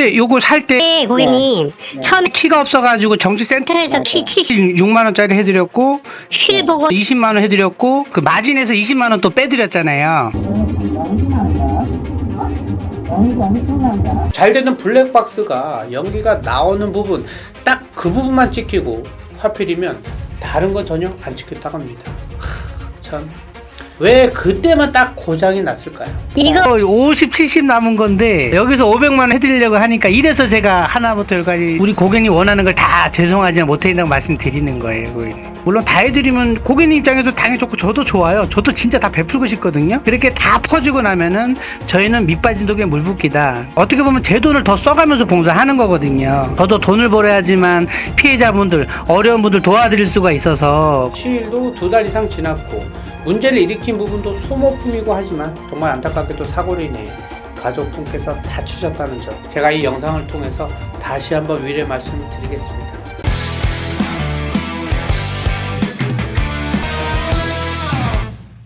근데 요거 살 때 네, 고객님. 처음에 키가 없어가지고 정치센터에서 키 6만 원짜리 해드렸고 실 보고 20만 원 해드렸고 그 마진에서 20만 원 또 빼드렸잖아요. 연기 난다. 연기 엄청 난다. 잘 되는 블랙박스가 연기가 나오는 부분 딱 그 부분만 찍히고 하필이면 다른 건 전혀 안 찍혔다고 합니다. 참 왜 그때만 딱 고장이 났을까요? 이거 50, 70 남은 건데 여기서 500만 원 해드리려고 하니까 이래서 제가 하나부터 열까지 우리 고객님 원하는 걸 다 죄송하지만 못해준다고 말씀드리는 거예요. 고객님. 물론 다 해드리면 고객님 입장에서 당연히 좋고 저도 좋아요. 저도 진짜 다 베풀고 싶거든요. 그렇게 다 퍼주고 나면은 저희는 밑빠진 독에 물 붓기다. 어떻게 보면 제 돈을 더 써가면서 봉사하는 거거든요. 저도 돈을 벌어야지만 피해자분들 어려운 분들 도와드릴 수가 있어서 시일도 2달 이상 지났고 문제를 일으킨 부분도 소모품이고 하지만 정말 안타깝게도 사고로 인해 가족분께서 다치셨다는 점 제가 이 영상을 통해서 다시 한번 위로의 말씀을 드리겠습니다.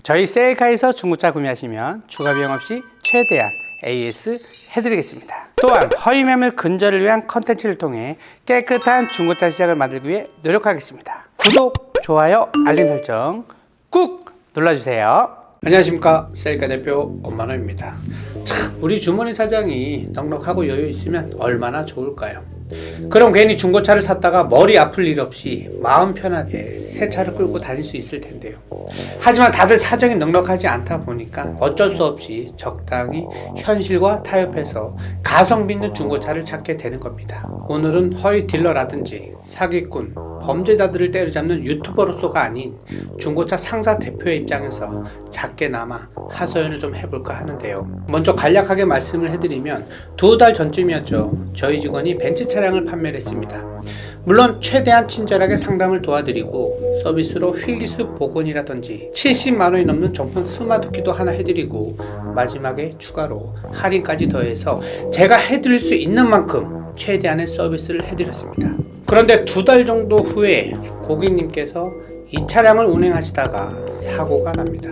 저희 셀카에서 중고차 구매하시면 추가 비용 없이 최대한 AS 해드리겠습니다. 또한 허위 매물 근절을 위한 컨텐츠를 통해 깨끗한 중고차 시장을 만들기 위해 노력하겠습니다. 구독, 좋아요, 알림 설정 꾹 눌러주세요. 안녕하십니까, 셀카 대표 엄만호입니다. 참, 우리 주머니 사장이 넉넉하고 여유 있으면 얼마나 좋을까요? 그럼 괜히 중고차를 샀다가 머리 아플 일 없이 마음 편하게 새 차를 끌고 다닐 수 있을 텐데요. 하지만 다들 사정이 넉넉하지 않다 보니까 어쩔 수 없이 적당히 현실과 타협해서 가성비 있는 중고차를 찾게 되는 겁니다. 오늘은 허위 딜러라든지 사기꾼, 범죄자들을 때려잡는 유튜버로서가 아닌 중고차 상사 대표의 입장에서 작게나마 하소연을 좀 해볼까 하는데요. 먼저 간략하게 말씀을 해드리면 2달 전쯤이었죠. 저희 직원이 벤츠 차량을 판매를 했습니다. 물론 최대한 친절하게 상담을 도와드리고 서비스로 휠기수 복원이라든지 70만원이 넘는 정품 스마트키도 하나 해드리고 마지막에 추가로 할인까지 더해서 제가 해드릴 수 있는 만큼 최대한의 서비스를 해드렸습니다. 그런데 2달 정도 후에 고객님께서 이 차량을 운행하시다가 사고가 납니다.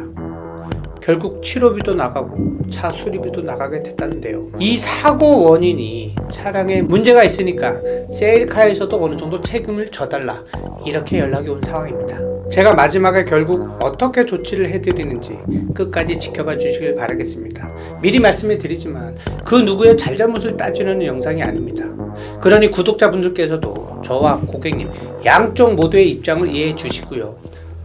결국 치료비도 나가고 차 수리비도 나가게 됐다는데요. 이 사고 원인이 차량에 문제가 있으니까 세일카에서도 어느 정도 책임을 져달라 이렇게 연락이 온 상황입니다. 제가 마지막에 결국 어떻게 조치를 해드리는지 끝까지 지켜봐 주시길 바라겠습니다. 미리 말씀해 드리지만 그 누구의 잘잘못을 따지는 영상이 아닙니다. 그러니 구독자분들께서도 저와 고객님 양쪽 모두의 입장을 이해해 주시고요.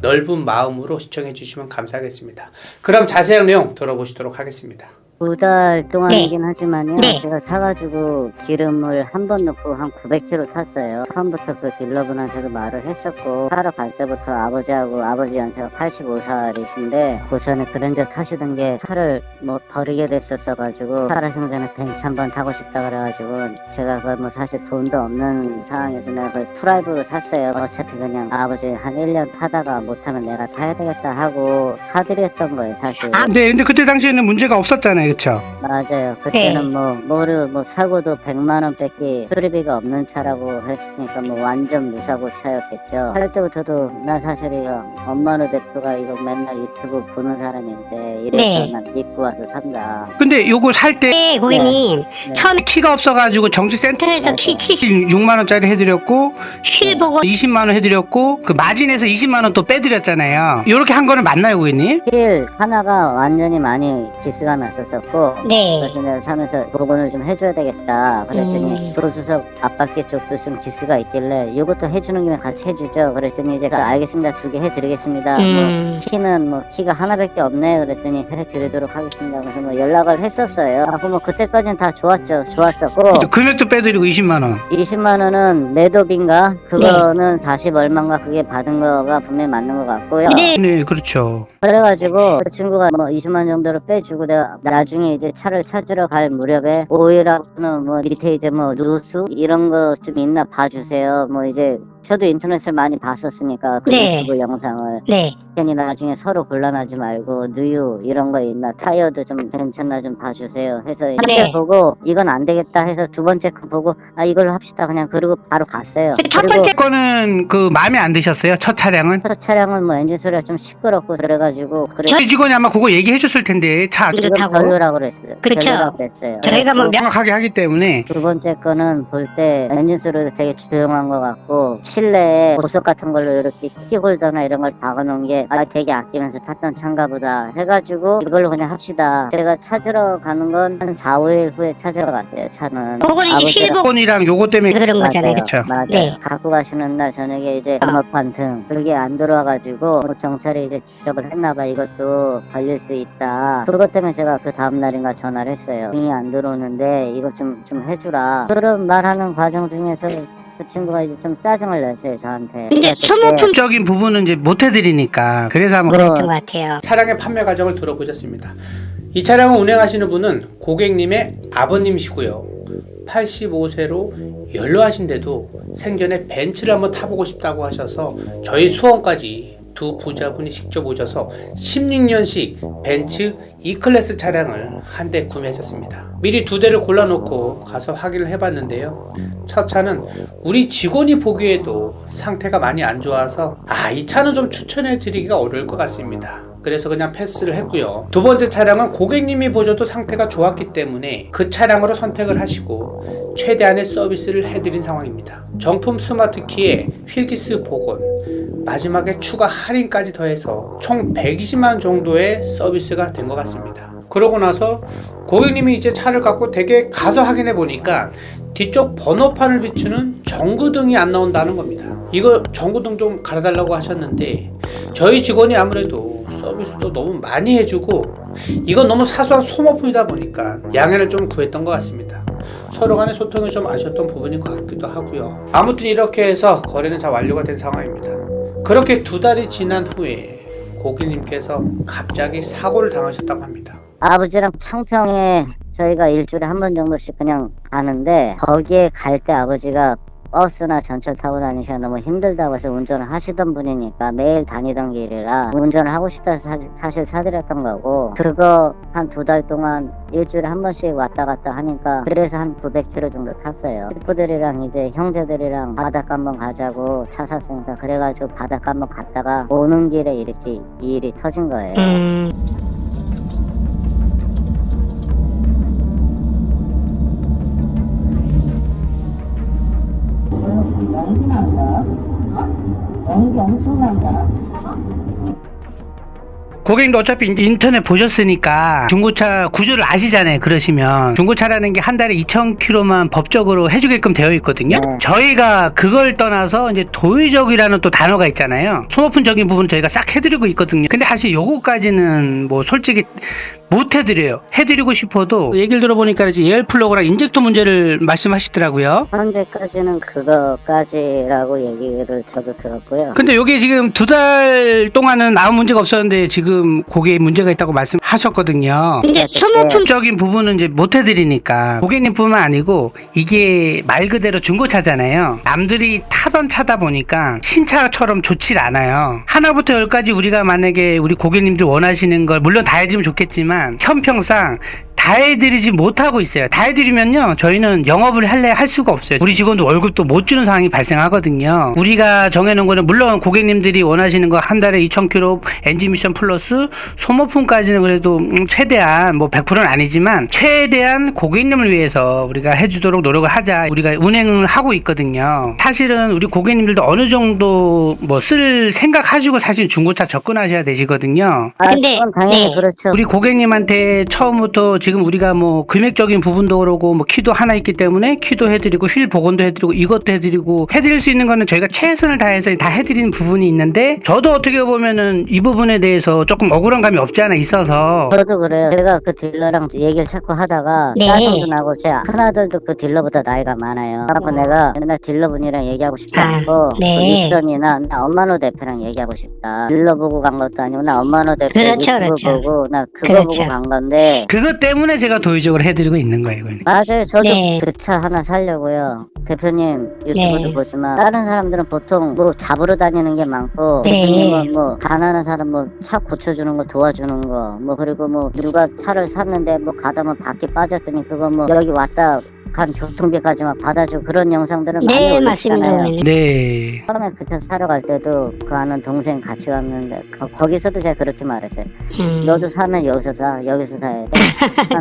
넓은 마음으로 시청해 주시면 감사하겠습니다. 그럼 자세한 내용 들어보시도록 하겠습니다. 2달 동안이긴 네. 하지만요. 네. 제가 차가지고 기름을 한 번 넣고 한 900km 탔어요. 처음부터 그 딜러분한테도 말을 했었고 타러 갈 때부터 아버지 연세가 85살이신데 그 전에 그랜저 타시던 게 차를 뭐 버리게 됐었어가지고 차라시는 전에 벤츠 한번 타고 싶다 그래가지고 제가 그걸 뭐 사실 돈도 없는 상황에서 내가 그걸 프라이브로 샀어요. 어차피 그냥 아버지 한 1년 타다가 못하면 내가 타야 되겠다 하고 사드렸던 거예요 사실. 네, 근데 그때 당시에는 문제가 없었잖아요. 그쵸? 맞아요. 그때는 뭐 사고도 100만 원 밖에 수리비가 없는 차라고 했으니까 뭐 완전 무사고 차였겠죠. 살 때부터도 난 사실이요. 엄마노 대표가 이거 맨날 유튜브 보는 사람인데 이래서 네. 난 믿고 와서 산다. 근데 요거 살 때 네, 고객님. 처음에 키가 없어가지고 정치센터에서 키 6만 원짜리 해드렸고 실 보고 20만 원 해드렸고 그 마진에서 20만 원 또 빼드렸잖아요. 이렇게 한 거는 맞나요, 고객님? 힐 하나가 완전히 많이 기스가 났었었고 네. 그래서 내가 사면서 복원을 좀 해줘야 되겠다 그랬더니 조수석 앞바퀴 쪽도 좀 기스가 있길래 이것도 해주는 김에 같이 해주죠. 그랬더니 이제 알겠습니다. 2개 해드리겠습니다. 뭐 키는 뭐 키가 하나밖에 없네 그랬더니 해드리도록 하겠습니다. 그래서 뭐 연락을 했었어요. 뭐 그때까지는 다 좋았었고 금액도 빼드리고 20만 원. 20만 원은 매도비인가 그거는 40 얼마인가 그게 받은 거가 분명히 맞는 것 같고요. 네, 그렇죠. 그래가지고 그 친구가 뭐 20만 정도를 빼주고 내가 나중에 이제 차를 찾으러 갈 무렵에 오일하고는 뭐 밑에 이제 뭐 누수 이런 거 좀 있나 봐주세요. 뭐 이제 저도 인터넷을 많이 봤었으니까 그 유튜브 영상을 네. 괜히 나중에 서로 곤란하지 말고 누유 이런 거 있나 타이어도 좀 괜찮나 좀 봐주세요 해서 이제 보고 이건 안 되겠다 해서 두 번째 거 보고 아 이걸로 합시다 그냥 그러고 바로 갔어요. 첫 번째 거는 그 마음에 안 드셨어요? 첫 차량은? 첫 차량은 뭐 엔진 소리가 좀 시끄럽고 그래가지고 저희 직원이 아마 그거 얘기해 줬을 텐데 차 지금 타고. 별로 벨루라고 그랬어요. 그렇죠. 벨루라고 그랬어요. 저희가 뭐 명확하게 하기 때문에. 두 번째 거는 볼 때 엔진 소리도 되게 조용한 것 같고 실내에 보석 같은 걸로 이렇게 키홀더나 이런 걸 박아놓은 게 되게 아끼면서 탔던 차인가 보다 해가지고 이걸로 그냥 합시다. 제가 찾으러 가는 건 한 4, 5일 후에 찾으러 갔어요. 차는 그거는 이제 아버지랑- 실버 폰이랑 요거 때문에 그런 거잖아요. 그쵸. 맞아요. 네. 갖고 가시는 날 저녁에 이제 번호판 등 그게 안 들어와가지고 뭐 경찰이 이제 지적을 했나봐. 이것도 걸릴 수 있다. 그것 때문에 제가 그 다음 날인가 전화를 했어요. 등이 안 들어오는데 이것 좀 해주라. 그런 말하는 과정 중에서 그 친구가 이제 좀 짜증을 냈어요 저한테. 근데 그때 소모품적인 적인 부분은 이제 못 해드리니까. 그래서 한번 그랬던 것 같아요. 차량의 판매 과정을 들어보셨습니다. 이 차량을 운행하시는 분은 고객님의 아버님이시고요. 85세로 연로하신데도 생전에 벤츠를 한번 타보고 싶다고 하셔서 저희 수원까지 두 부자분이 직접 오셔서 16년식 벤츠 E클래스 차량을 한 대 구매하셨습니다. 미리 두 대를 골라놓고 가서 확인을 해봤는데요. 첫 차는 우리 직원이 보기에도 상태가 많이 안 좋아서 이 차는 좀 추천해드리기가 어려울 것 같습니다. 그래서 그냥 패스를 했고요. 두 번째 차량은 고객님이 보셔도 상태가 좋았기 때문에 그 차량으로 선택을 하시고 최대한의 서비스를 해드린 상황입니다. 정품 스마트키에 휠기스 복원, 마지막에 추가 할인까지 더해서 총 120만 정도의 서비스가 된 것 같습니다. 그러고 나서 고객님이 이제 차를 갖고 댁에 가서 확인해 보니까 뒤쪽 번호판을 비추는 전구등이 안 나온다는 겁니다. 이거 전구등 좀 갈아달라고 하셨는데 저희 직원이 아무래도 서비스도 너무 많이 해주고 이건 너무 사소한 소모품이다 보니까 양해를 좀 구했던 것 같습니다. 서로 간의 소통이 좀 아쉬웠던 부분인 것 같기도 하고요. 아무튼 이렇게 해서 거래는 잘 완료가 된 상황입니다. 그렇게 두 달이 지난 후에 고객님께서 갑자기 사고를 당하셨다고 합니다. 아버지랑 창평에 저희가 일주일에 한 번 정도씩 그냥 가는데 거기에 갈 때 아버지가 버스나 전철 타고 다니시기가 너무 힘들다고 해서 운전을 하시던 분이니까 매일 다니던 길이라 운전을 하고 싶다 해서 사실 사드렸던 거고 그거 한 2달 동안 일주일에 한 번씩 왔다 갔다 하니까 그래서 한 900km 정도 탔어요. 식구들이랑 이제 형제들이랑 바닷가 한번 가자고 차 샀으니까 그래가지고 바닷가 한번 갔다가 오는 길에 이렇게 이 일이 터진 거예요. 연기 난다. 연기 엄청 난다. 고객님도 어차피 이제 인터넷 보셨으니까 중고차 구조를 아시잖아요. 그러시면 중고차라는 게 한 달에 2,000km만 법적으로 해주게끔 되어 있거든요. 네. 저희가 그걸 떠나서 이제 도의적이라는 또 단어가 있잖아요. 소모품적인 부분 저희가 싹 해드리고 있거든요. 근데 사실 요거까지는 뭐 솔직히 못 해드려요. 해드리고 싶어도 얘기를 들어보니까 이제 에어 플러그랑 인젝터 문제를 말씀하시더라고요. 현재까지는 그거까지라고 얘기를 저도 들었고요. 근데 요게 지금 2달 동안은 아무 문제가 없었는데 지금 고객에 문제가 있다고 말씀하셨거든요. 근데 소모품 적인 부분은 이제 못 해드리니까 고객님뿐만 아니고 이게 말 그대로 중고차잖아요. 남들이 타던 차다 보니까 신차처럼 좋질 않아요. 하나부터 열까지 우리가 만약에 우리 고객님들 원하시는 걸 물론 다 해드리면 좋겠지만 형평상 다 해드리지 못하고 있어요. 다 해드리면요 저희는 영업을 할 수가 없어요. 우리 직원도 월급도 못 주는 상황이 발생하거든요. 우리가 정해놓은 거는 물론 고객님들이 원하시는 거 한 달에 2,000km 엔진 미션 플러스 소모품까지는 그래도 최대한 뭐 100%는 아니지만 최대한 고객님을 위해서 우리가 해주도록 노력을 하자. 우리가 운행을 하고 있거든요. 사실은 우리 고객님들도 어느 정도 뭐 쓸 생각하시고 사실 중고차 접근하셔야 되시거든요. 근데 그건 당연히 네. 그렇죠. 우리 고객님한테 처음부터 지금 우리가 뭐 금액적인 부분도 그러고 뭐 키도 하나 있기 때문에 키도 해드리고 휠 복원도 해드리고 이것도 해드리고 해드릴 수 있는 거는 저희가 최선을 다해서 다 해드리는 부분이 있는데 저도 어떻게 보면은 이 부분에 대해서 조금 억울한 감이 없지 않아 있어서 저도 그래요. 제가 그 딜러랑 얘기를 자꾸 하다가 네. 짜증도 나고 제 큰아들도 그 딜러보다 나이가 많아요. 그래서 내가 맨날 딜러분이랑 얘기하고 싶지 않고 네. 그 입선이나 나 엄마노 대표랑 얘기하고 싶다. 딜러 보고 간 것도 아니고 나 엄마노 대표 그렇죠, 유튜브 그렇죠. 보고 나 그거 그렇죠. 보고 간 건데 그것 때문에 제가 도의적으로 해드리고 있는 거예요. 그러니까. 맞아요. 저도 네. 그 차 하나 사려고요. 대표님 유튜브도 네. 보지만 다른 사람들은 보통 뭐 잡으러 다니는 게 많고 네. 대표님은 뭐 가난한 사람 뭐 차 고쳐주는 거 도와주는 거 뭐 그리고 뭐 누가 차를 샀는데 뭐 가다 뭐 바퀴 빠졌더니 그거 뭐 여기 왔다 간 교통비까지만 받아주고 그런 영상들을 많이 네, 맞습니다, 올렸잖아요. 고객님. 네. 처음에 그차 사러 갈 때도 그 아는 동생 같이 갔는데 거기서도 제가 그렇게 말했어요. 너도 사면 여기서 사야 돼.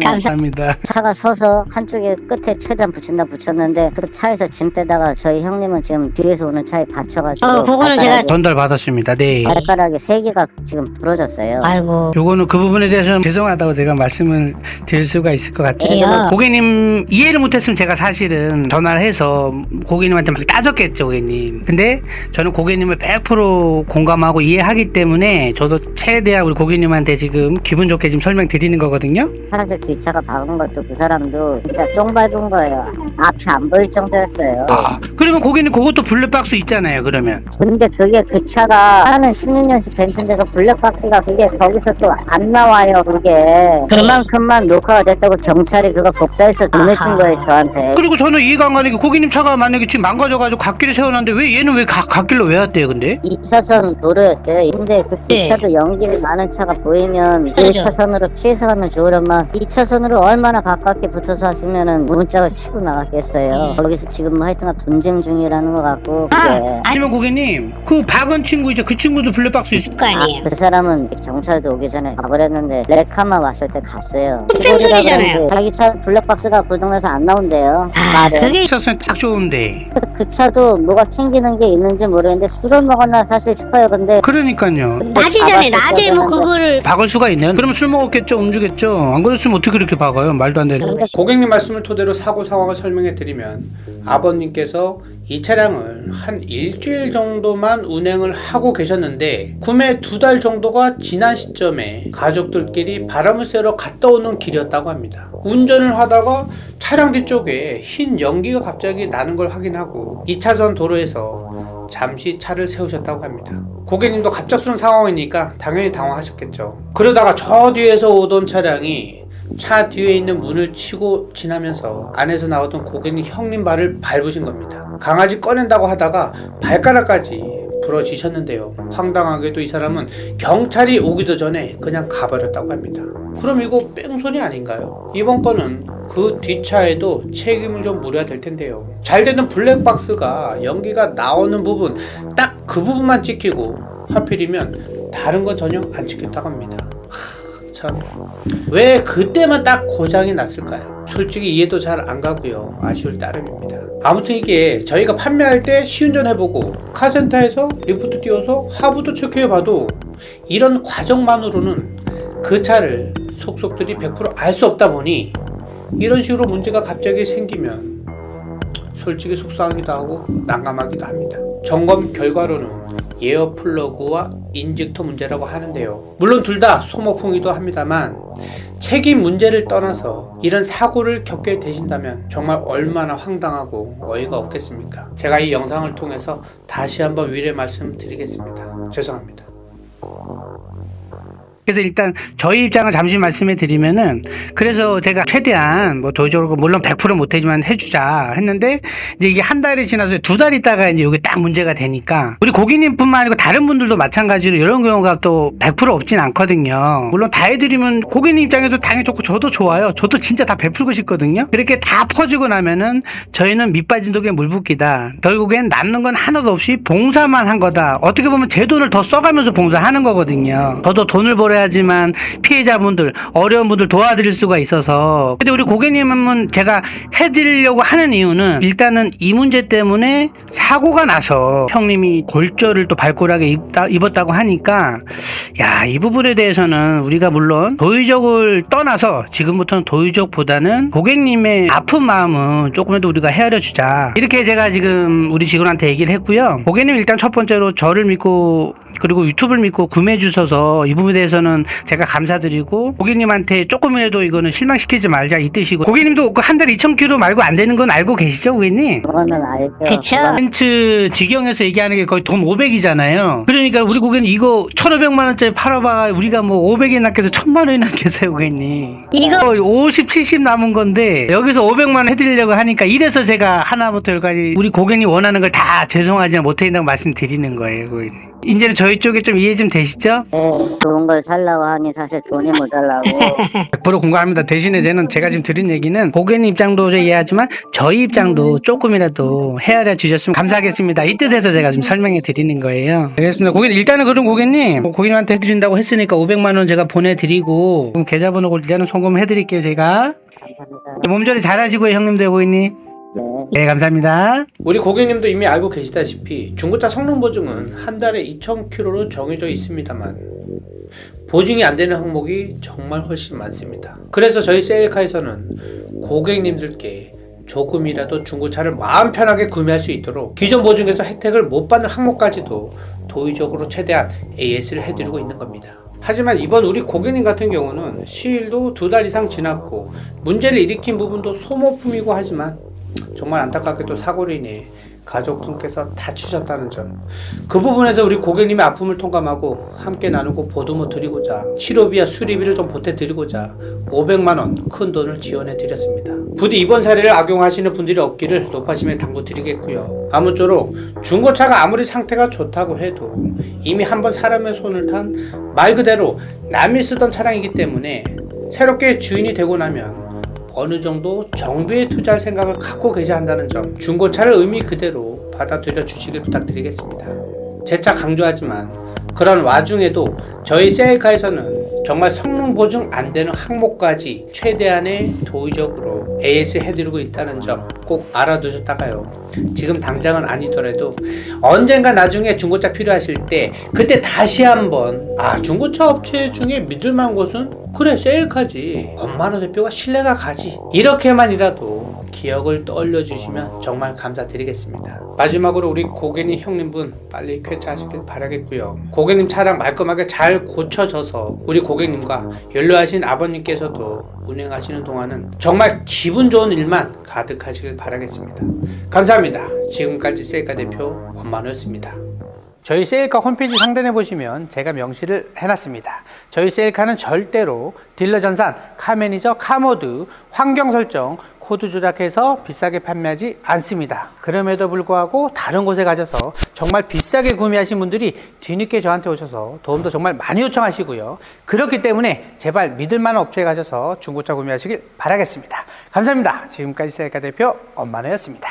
감사합니다. 차가 서서 한쪽에 끝에 최대한 붙였는데 그 차에서 짐 빼다가 저희 형님은 지금 뒤에서 오는 차에 받쳐가지고 그거는 제가 전달 받았습니다. 네. 발가락에 3개가 지금 부러졌어요. 아이고. 요거는 그 부분에 대해서는 죄송하다고 제가 말씀을 드릴 수가 있을 것 같아요. 그래요? 고객님 이해를 못했으면 제가 사실은 전화를 해서 고객님한테 막 따졌겠죠, 고객님. 근데 저는 고객님을 100% 공감하고 이해하기 때문에 저도 최대한 우리 고객님한테 지금 기분 좋게 지금 설명드리는 거거든요. 사실 뒷차가 박은 것도 그 사람도 진짜 똥 밟은 거예요. 앞이 안 보일 정도였어요. 그러면 고객님 그것도 블랙박스 있잖아요, 그러면. 근데 그게 그 차가 하는 16년씩 벤츠인데서 블랙박스가 그게 거기서 또 안 나와요. 그게 그만큼만 녹화가 됐다고 경찰이 그거 복사해서 보내준 거예요 저한테. 그리고 저는 이해가 안 가는 게 고객님 차가 만약에 지금 망가져가지고 갓길에 세워놨는데 왜 얘는 왜 갓길로 왜 왔대요, 근데? 2차선 도로였어요. 근데 그 네. 뒷차도 연기를 많은 차가 보이면 그렇죠. 1차선으로 피해서 가면 좋으련만 2차선으로 얼마나 가깝게 붙어서 왔으면은 문자가 치고 나갔겠어요. 거기서 지금 뭐 하여튼간 분쟁 중이라는 것 같고 그게. 아니면 고객님 그 박은 친구 있죠, 그 친구도 블랙박스 있어요. 거 아니에요. 그 사람은 경찰도 오기 전에 가버렸는데 레카마 왔을 때 갔어요. 뺑소니잖아요. 자기 차 블랙박스가 고장나서 안 나온대요. 아, 말에. 그게 있었으면 딱 좋은데. 그 차도 뭐가 튕기는 게 있는지 모르겠는데 술을 먹었나 사실 싶어요. 근데 그러니까요. 낮이잖아요. 낮에 뭐 그거를 박을 수가 있나요? 그러면 술 먹었겠죠, 음주겠죠. 안 그랬으면 어떻게 그렇게 박아요? 말도 안 되는. 고객님 말씀을 토대로 사고 상황을 설명해 드리면 아버님께서 이 차량을 한 일주일 정도만 운행을 하고 계셨는데 구매 2달 정도가 지난 시점에 가족들끼리 바람을 쐬러 갔다 오는 길이었다고 합니다. 운전을 하다가 차량 뒤쪽에 흰 연기가 갑자기 나는 걸 확인하고 2차선 도로에서 잠시 차를 세우셨다고 합니다. 고객님도 갑작스러운 상황이니까 당연히 당황하셨겠죠. 그러다가 저 뒤에서 오던 차량이 차 뒤에 있는 문을 치고 지나면서 안에서 나오던 고객님 형님 발을 밟으신 겁니다. 강아지 꺼낸다고 하다가 발가락까지 부러지셨는데요. 황당하게도 이 사람은 경찰이 오기도 전에 그냥 가버렸다고 합니다. 그럼 이거 뺑소니 아닌가요? 이번 건은 그 뒷차에도 책임을 좀 물어야 될 텐데요. 잘 되는 블랙박스가 연기가 나오는 부분 딱 그 부분만 찍히고 하필이면 다른 건 전혀 안 찍혔다고 합니다. 참, 왜 그때만 딱 고장이 났을까요? 솔직히 이해도 잘 안 가고요. 아쉬울 따름입니다. 아무튼 이게 저희가 판매할 때 시운전 해보고 카센터에서 리프트 띄워서 하부도 체크해봐도 이런 과정만으로는 그 차를 속속들이 100% 알 수 없다 보니 이런 식으로 문제가 갑자기 생기면 솔직히 속상하기도 하고 난감하기도 합니다. 점검 결과로는 에어 플러그와 인젝터 문제라고 하는데요. 물론 둘 다 소모품이기도 합니다만 책임 문제를 떠나서 이런 사고를 겪게 되신다면 정말 얼마나 황당하고 어이가 없겠습니까? 제가 이 영상을 통해서 다시 한번 위례 말씀드리겠습니다. 죄송합니다. 그래서 일단 저희 입장을 잠시 말씀해 드리면은, 그래서 제가 최대한 뭐 도의적으로 물론 100% 못하지만 해주자 했는데, 이제 이게 한 달이 지나서 2달 있다가 이제 이게 딱 문제가 되니까 우리 고객님뿐만 아니고 다른 분들도 마찬가지로 이런 경우가 또 100% 없진 않거든요. 물론 다 해드리면 고객님 입장에서 당연히 좋고 저도 좋아요. 저도 진짜 다 베풀고 싶거든요. 그렇게 다 퍼지고 나면은 저희는 밑빠진 독에 물 붓기다. 결국엔 남는 건 하나도 없이 봉사만 한 거다. 어떻게 보면 제 돈을 더 써가면서 봉사하는 거거든요. 저도 돈을 벌어야지만 피해자분들, 어려운 분들 도와드릴 수가 있어서. 근데 우리 고객님은 제가 해드리려고 하는 이유는 일단은 이 문제 때문에 사고가 나서 형님이 골절을 또 발골하게 입었다고 하니까, 야, 이 부분에 대해서는 우리가 물론 도의적을 떠나서 지금부터는 도의적보다는 고객님의 아픈 마음은 조금이라도 우리가 헤아려 주자, 이렇게 제가 지금 우리 직원한테 얘기를 했고요. 고객님 일단 첫 번째로 저를 믿고 그리고 유튜브를 믿고 구매해 주셔서 이 부분에 대해서는 제가 감사드리고, 고객님한테 조금이라도 이거는 실망시키지 말자 이 뜻이고, 고객님도 그 한 달에 2,000km 말고 안 되는 건 알고 계시죠, 고객님? 그거는 알죠. 그쵸. 벤츠 직영에서 얘기하는 게 거의 돈 500이잖아요. 그러니까 우리 고객님 이거 1,500만 원짜리 팔아봐 우리가 뭐 500에 낚여서 1,000만 원에 낚여서요, 고객님. 이거 50, 70 남은 건데 여기서 500만 원 해드리려고 하니까 이래서 제가 하나부터 열까지 우리 고객님 원하는 걸 다 죄송하지만 못해준다고 말씀드리는 거예요, 고객님. 이제는 저희 쪽에 좀 이해 좀 되시죠? 네, 좋은 걸 살라고 하니 사실 돈이 모자라고 100% 공감합니다. 대신에 제가 지금 드린 얘기는 고객님 입장도 이해하지만 저희 입장도 조금이라도 헤아려 주셨으면 감사하겠습니다. 이 뜻에서 제가 지금 설명해 드리는 거예요. 알겠습니다. 고객님, 일단은 그럼 고객님, 고객님한테 해드린다고 했으니까 500만 원 제가 보내드리고 그럼 계좌번호 일단은 송금해 드릴게요, 제가. 감사합니다. 몸조리 잘하시고요, 형님들, 고객님. 네, 감사합니다. 우리 고객님도 이미 알고 계시다시피 중고차 성능 보증은 한 달에 2,000km로 정해져 있습니다만 보증이 안 되는 항목이 정말 훨씬 많습니다. 그래서 저희 세일카에서는 고객님들께 조금이라도 중고차를 마음 편하게 구매할 수 있도록 기존 보증에서 혜택을 못 받는 항목까지도 도의적으로 최대한 AS를 해드리고 있는 겁니다. 하지만 이번 우리 고객님 같은 경우는 시일도 2달 이상 지났고 문제를 일으킨 부분도 소모품이고 하지만 정말 안타깝게도 사고로 인해 가족분께서 다치셨다는 점, 그 부분에서 우리 고객님의 아픔을 통감하고 함께 나누고 보듬어 드리고자 치료비와 수리비를 좀 보태드리고자 500만원 큰 돈을 지원해 드렸습니다. 부디 이번 사례를 악용하시는 분들이 없기를 높아심에 당부드리겠고요. 아무쪼록 중고차가 아무리 상태가 좋다고 해도 이미 한번 사람의 손을 탄 말 그대로 남이 쓰던 차량이기 때문에 새롭게 주인이 되고 나면 어느 정도 정비에 투자할 생각을 갖고 계셔야 한다는 점, 중고차를 의미 그대로 받아들여 주시길 부탁드리겠습니다. 재차 강조하지만 그런 와중에도 저희 세일카에서는 정말 성능 보증 안 되는 항목까지 최대한의 도의적으로 AS 해드리고 있다는 점 꼭 알아두셨다가요, 지금 당장은 아니더라도 언젠가 나중에 중고차 필요하실 때 그때 다시 한번 중고차 업체 중에 믿을만한 곳은 그래 세일카지, 엄만호 대표가 신뢰가 가지, 이렇게만이라도 기억을 떠올려 주시면 정말 감사드리겠습니다. 마지막으로 우리 고객님 형님분 빨리 쾌차하시길 바라겠고요. 고객님 차량 말끔하게 잘 고쳐져서 우리 고객님과 연로하신 아버님께서도 운행하시는 동안은 정말 기분 좋은 일만 가득하시길 바라겠습니다. 감사합니다. 지금까지 세일카 대표 엄만호였습니다. 저희 세일카 홈페이지 상단에 보시면 제가 명시를 해놨습니다. 저희 세일카는 절대로 딜러 전산, 카매니저, 카모드, 환경 설정, 코드 조작해서 비싸게 판매하지 않습니다. 그럼에도 불구하고 다른 곳에 가셔서 정말 비싸게 구매하신 분들이 뒤늦게 저한테 오셔서 도움도 정말 많이 요청하시고요. 그렇기 때문에 제발 믿을만한 업체에 가셔서 중고차 구매하시길 바라겠습니다. 감사합니다. 지금까지 세일카 대표 엄만호였습니다.